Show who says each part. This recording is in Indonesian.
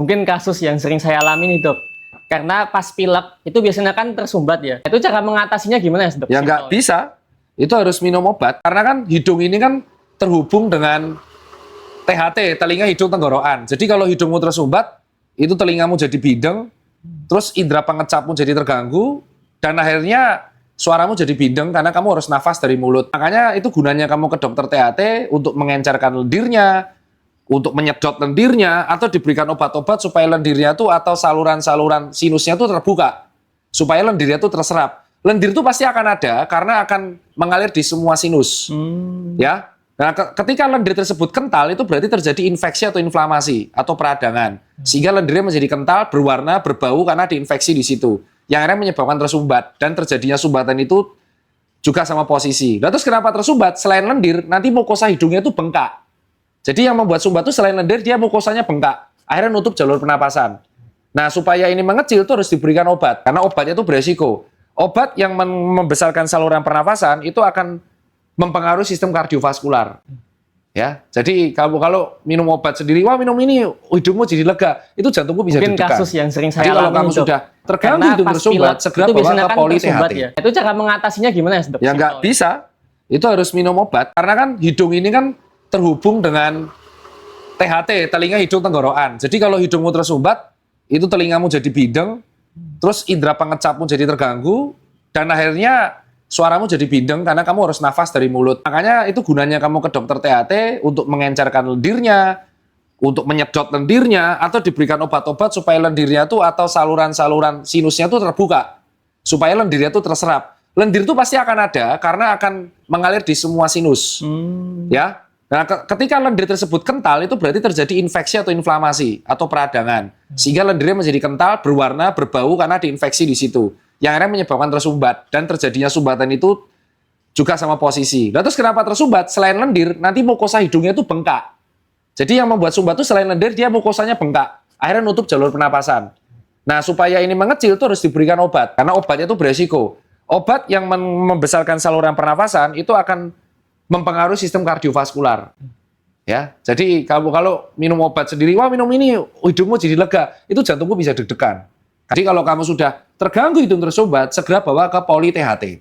Speaker 1: Mungkin kasus yang sering saya alami nih, Dok. Karena pas pilek itu biasanya kan tersumbat ya. Itu cara mengatasinya gimana ya, Dok?
Speaker 2: Ya nggak bisa. Itu harus minum obat. Karena kan hidung ini kan terhubung dengan THT, telinga hidung tenggorokan. Jadi kalau hidungmu tersumbat, itu telingamu jadi bindeng, terus indera pengecapmu jadi terganggu, dan akhirnya suaramu jadi bindeng karena kamu harus nafas dari mulut. Makanya itu gunanya kamu ke dokter THT untuk mengencarkan lendirnya, untuk menyedot lendirnya, atau diberikan obat-obat supaya lendirnya tuh atau saluran-saluran sinusnya tuh terbuka, supaya lendirnya tuh terserap. Lendir itu pasti akan ada karena akan mengalir di semua sinus. Ya. Nah, ketika lendir tersebut kental, itu berarti terjadi infeksi atau inflamasi atau peradangan. Sehingga lendirnya menjadi kental, berwarna, berbau karena diinfeksi di situ. Yang akhirnya menyebabkan tersumbat. Dan terjadinya sumbatan itu juga sama posisi. Nah, terus kenapa tersumbat? Selain lendir, nanti mukosa hidungnya itu bengkak. Jadi yang membuat sumbat itu selain lendir, dia mukosanya bengkak. Akhirnya nutup jalur pernapasan. Nah, supaya ini mengecil itu harus diberikan obat. Karena obatnya itu beresiko. Obat yang membesarkan saluran pernapasan itu akan mempengaruhi sistem kardiovaskular. Ya, jadi kalau minum obat sendiri, wah minum ini hidungmu jadi lega, itu jantungmu bisa
Speaker 1: Mungkin
Speaker 2: deg-degan.
Speaker 1: kasus yang sering saya
Speaker 2: Jadi kalau
Speaker 1: alami,
Speaker 2: kamu
Speaker 1: Dok.
Speaker 2: sudah terganggu
Speaker 1: Karena
Speaker 2: hidung
Speaker 1: pas
Speaker 2: tersumbat,
Speaker 1: pilek
Speaker 2: segera
Speaker 1: itu
Speaker 2: bawa
Speaker 1: biasanya
Speaker 2: ke
Speaker 1: kan
Speaker 2: poli
Speaker 1: tersumbat
Speaker 2: THT.
Speaker 1: ya. Itu cara mengatasinya gimana ya, Dok?
Speaker 2: Ya nggak bisa. Itu harus minum obat. Karena kan hidung ini kan terhubung dengan THT, telinga hidung tenggorokan. Jadi kalau hidungmu tersumbat, itu telingamu jadi bindeng, terus indera pengecapmu jadi terganggu, dan akhirnya suaramu jadi bindeng karena kamu harus nafas dari mulut. Makanya itu gunanya kamu ke dokter THT untuk mengencarkan lendirnya, untuk menyedot lendirnya, atau diberikan obat-obat supaya lendirnya tuh atau saluran-saluran sinusnya tuh terbuka, supaya lendirnya tuh terserap. Lendir itu pasti akan ada karena akan mengalir di semua sinus. Ya. Nah, ketika lendir tersebut kental, itu berarti terjadi infeksi atau inflamasi atau peradangan. Sehingga lendirnya menjadi kental, berwarna, berbau karena diinfeksi di situ. Yang akhirnya menyebabkan tersumbat. Dan terjadinya sumbatan itu juga sama posisi. Nah, terus kenapa tersumbat? Selain lendir, nanti mukosa hidungnya itu bengkak. Jadi yang membuat sumbat itu selain lendir, dia mukosanya bengkak. Akhirnya nutup jalur pernapasan. Nah, supaya ini mengecil itu harus diberikan obat. Karena obatnya itu beresiko. Obat yang membesarkan saluran pernapasan itu akan mempengaruhi sistem kardiovaskular. Ya, jadi kalau minum obat sendiri, wah minum ini hidungmu jadi lega, itu jantungmu bisa deg-degan. Jadi kalau kamu sudah terganggu hidung tersumbat, segera bawa ke poli THT.